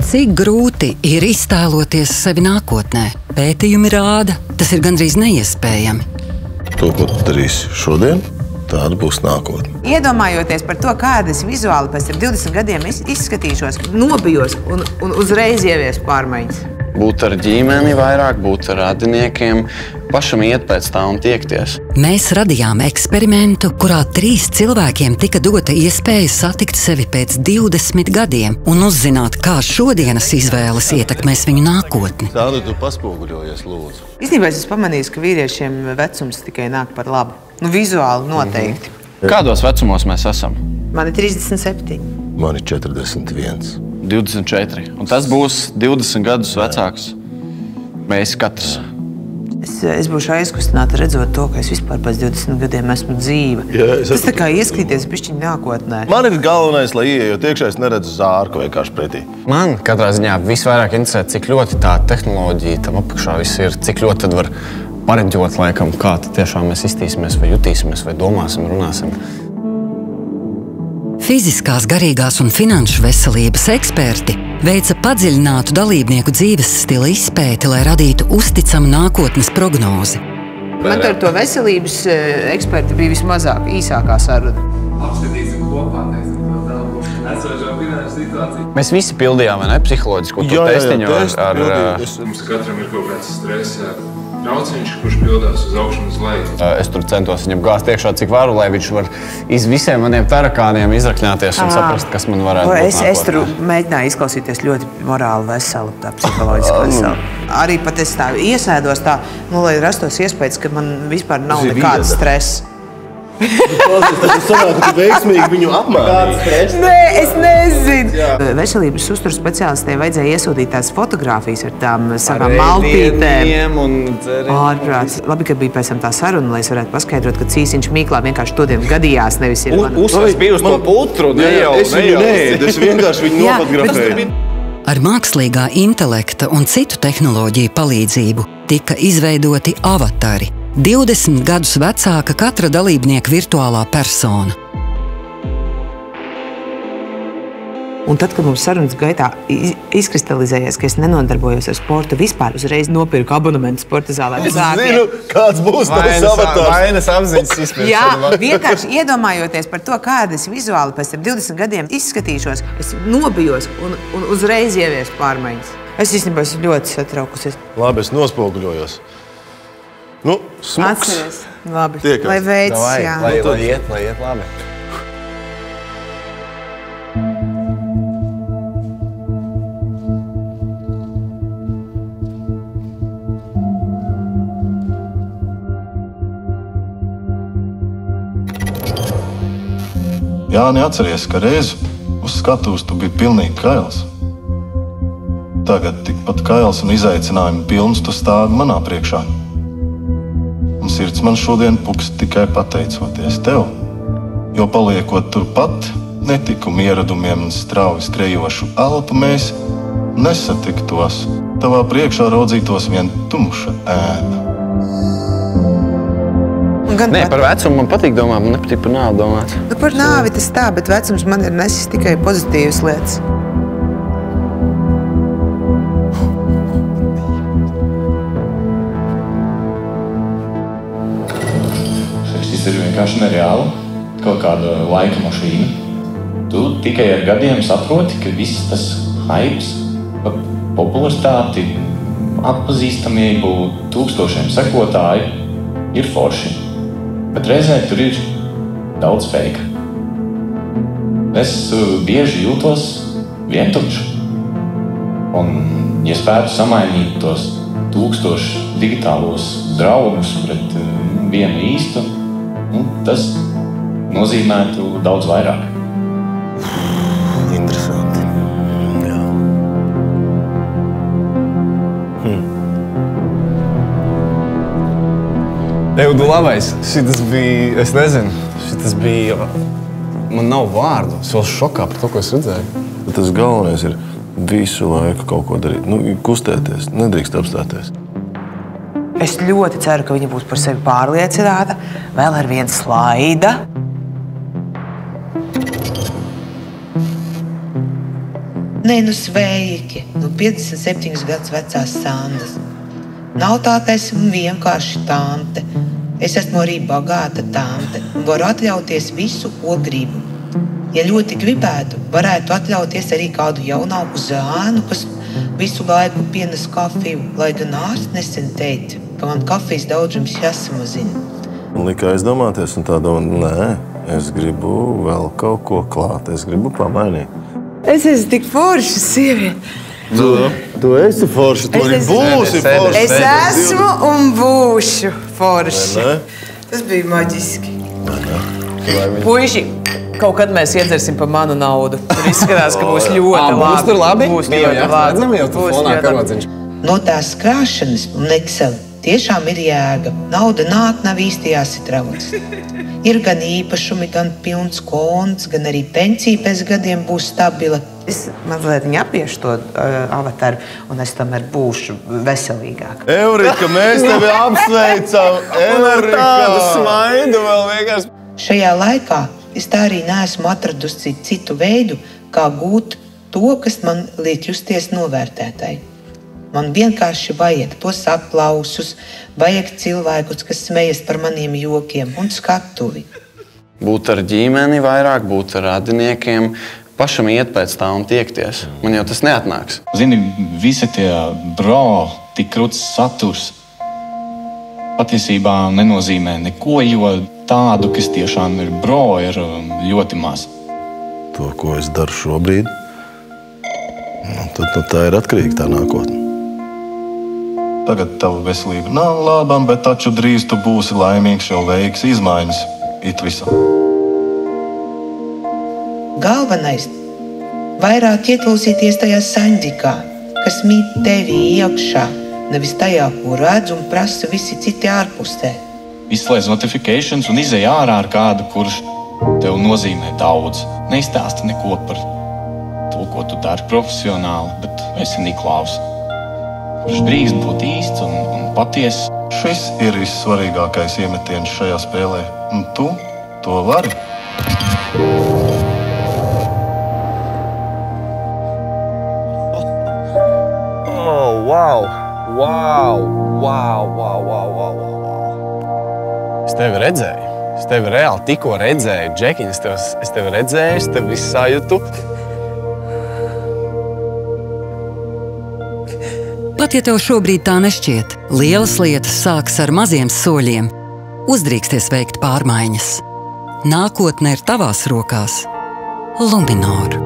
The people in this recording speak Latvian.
Cik grūti ir iztēloties sevi nākotnē? Pētījumi rāda, tas ir gandrīz neiespējami. To, ko tu darīsi šodien, tāda būs nākotne. Iedomājoties par to, kādas vizuāli pēc 20 gadiem izskatīšos, nobijos un uzreiz ievies pārmaiņas. Būt ar ģimeni vairāk, būt ar radiniekiem, pašam iet pēc tā un tiekties. Mēs radījām eksperimentu, kurā 3 cilvēkiem tika dota iespēja satikt sevi pēc 20 gadiem un uzzināt, kā šodienas izvēles ietekmēs viņu nākotni. Tādu tu paspoguļojies, lūdzu. Īstenībā es pamanīju, ka vīriešiem vecums tikai nāk par labu. Nu, vizuāli noteikti. Kādos vecumos mēs esam? Man ir 37. Man ir 41. 24. Un tas būs 20 gadus vecāks. Mēs katrs. Es būšu aizkustināta redzot to, ka es vispār pēc 20 gadiem esmu dzīva. Tas tā kā ieskatīties bišķiņ nākotnē. Man ir galvenais, lai ieejot iekšā, es neredzu zārku vienkārši pretī. Man katrā ziņā visvairāk interesē, cik ļoti tā tehnoloģija tam apakšā viss ir, cik ļoti tad var pareģot, laikam, kā tiešām mēs iztīsimies, vai jutīsimies, vai domāsim, runāsim. Fiziskās, garīgās un finanšu veselības eksperti veica padziļinātu dalībnieku dzīves stila izpēti, lai radītu uzticamu nākotnes prognozi. Man ar to veselības eksperti bija vismazāk īsākā saruna. Apskatīsim kopā, esošo finanšu situāciju. Mēs visi pildījām, vai ne, psiholoģisko testiņu ar... Mums katram ir kaut kāds stresa trauciņš, kurš pildās uz augšu un uz leju. Es tur centos viņam gāzt iekšā, cik varu, lai viņš var iz visiem maniem tarakāniem izrakņāties un saprast, kas man varētu būt nākotnē. Es tur mēģināju izklausīties ļoti morāli veselu, tā psiholoģiski veselu. Arī pat es tā iesēdos tā, lai rastos iespējas, ka man vispār nav nekāda stresa. Tas sanāk, ka tu veiksmīgi viņu apmānīji. Nē, es nezinu. Veselības uzturu speciālistiem vajadzēja iesūtīt tās fotogrāfijas ar tām savām maltītēm. Ārprāts. Labi, ka bija pēc tam tā saruna, lai es varētu paskaidrot, ka cīsiņš Mīklā vienkārši todien gadījās, nevis ir man. Uzsvars bija uz to putru, Es vienkārši viņu nofotografēju. Ar mākslīgā intelekta un citu tehnoloģiju palīdzību tika izveidoti avatari. 20 gadus vecāka katra dalībnieka virtuālā persona. Un tad, kad mums sarunas gaitā izkristalizējies, ka es nenodarbojos ar sportu, vispār uzreiz nopirku abonementu sporta zālē. Es zinu, kāds būs tavs avatārs. Vainas apziņas izpildījums. Jā, vienkārši iedomājoties par to, kādas vizuāli pēc 20 gadiem izskatīšos, es nobijos un uzreiz ievies pārmaiņas. Es īstenībā esmu ļoti satraukusies. Labi, es nospoguļojos. Nu, smuks. Atceries. Labi. Tiekās. Lai veids, jā. Lai iet labi. Jāni, atceries, ka reiz uz skatuves tu biji pilnīgi kails. Tagad tikpat kails un izaicinājumi pilns tu stāvi manā priekšā. Un sirds man šodien pukst tikai pateicoties tev, jo paliekot turpat, netiku ieradumiem un strauji skrejošu alpu mēs nesatiktos. Tavā priekšā raudzītos vien tumša ēna. Nē, par vecumu man patīk domāt, man nepatīk par nāvi domāt. Nu, par nāvi tas tā, bet vecums man ir nesis tikai pozitīvas lietas. Tas ir vienkārši nereāli, kaut kāda laika mašīna. Tu tikai ar gadiem saproti, ka viss tas hypes, popularitāti, atpazīstamību, tūkstošiem sekotāju ir forši. Bet reizē tur ir daudz fake. Es bieži jūtos vientuļš. Un, ja spētu samainīt tos 1000 digitālos draugus pret vienu īstu, tas nozīmētu daudz vairāk. Interesanti. Jā. Evdu labais, šitas bija, es nezinu, šitas bija, man nav vārdu, es vēl šokā par to, ko es redzēju. Tas galvenais ir visu laiku kaut ko darīt, kustēties, nedrīkst apstāties. Es ļoti ceru, ka viņa būs par sevi pārliecināta. Vēl ar vienu slaida. Nē, nu sveiki, 57 gadus vecās Sandas. Nav tā, ka esmu vienkārši tante. Es esmu arī bagāta tante un varu atļauties visu, ko gribu. Ja ļoti gribētu, varētu atļauties arī kādu jaunāku zēnu, kas visu laiku pienes kafiju, lai gan ārsts nesen teica, ka man kafijas daudzums jāsamazina. Man lika aizdomāties un tā domā, nē, es gribu vēl kaut ko klāt, es gribu pamainīt. Es esmu tik forša sieviete. Tu esi forša, tu arī būsi forša. Es esmu un būšu forša. Tas bija maģiski. Puiši, kaut kad mēs iedzersim pa manu naudu. Tur izskatās, ka būs ļoti labi. Būs tur labi? Būs ļoti labi. No tās krāšanas un Excel tiešām ir jēga. Nauda nāk, nav īsti jāsitrauc. Ir gan īpašumi, gan pilns konts, gan arī pensija pēc gadiem būs stabila. Es mazliet apiešu to avataru, un es tomēr būšu veselīgāk. Eurika, mēs tevi apsveicam! Eurika! Tādu smaidu vēl vienkārši. Šajā laikā es tā arī neesmu atradusi citu veidu, kā gūt to, kas man liek justies novērtētai. Man vienkārši vajag tos aplausus, vajag cilvēkus, kas smejas par maniem jokiem un skatuvi. Būt ar ģimeni vairāk, būt ar radiniekiem, pašam iet pēc tā un tiekties. Man jau tas neatnāks. Zini, visi tie bro, tik krūts saturs patiesībā nenozīmē neko, jo tādu, kas tiešām ir bro, ir ļoti maz. To, ko es daru šobrīd, tad tā ir atkarīga tā nākotne. Tagad tava veselība nav laba, bet taču drīz tu būsi laimīgs, jo veiks izmaiņas it visam. Galvenais – vairāk ieklausīties tajā saņģikā, kas mīt tevi iekšā, nevis tajā, ko redz un prasa visi citi ārpusē. Izslēdz notifications un izej ārā ar kādu, kurš tev nozīmē daudz. Neizstāsti neko par to, ko tu dari profesionāli, bet esi Niklaus. Kurš drīkst būt īsts un patiess. Šis ir vissvarīgākais iemetiens šajā spēlē, un tu to vari. Oh, wow! Wow! Wow! Wow! Wow! Wow! Es tevi redzēju. Es tevi reāli tikko redzēju. Džekiņ, es tevi redzēju, es tevi sajūtu. Pat ja tev šobrīd tā nešķiet, lielas lietas sākas ar maziem soļiem. Uzdrīksties veikt pārmaiņas. Nākotne ir tavās rokās. Luminor.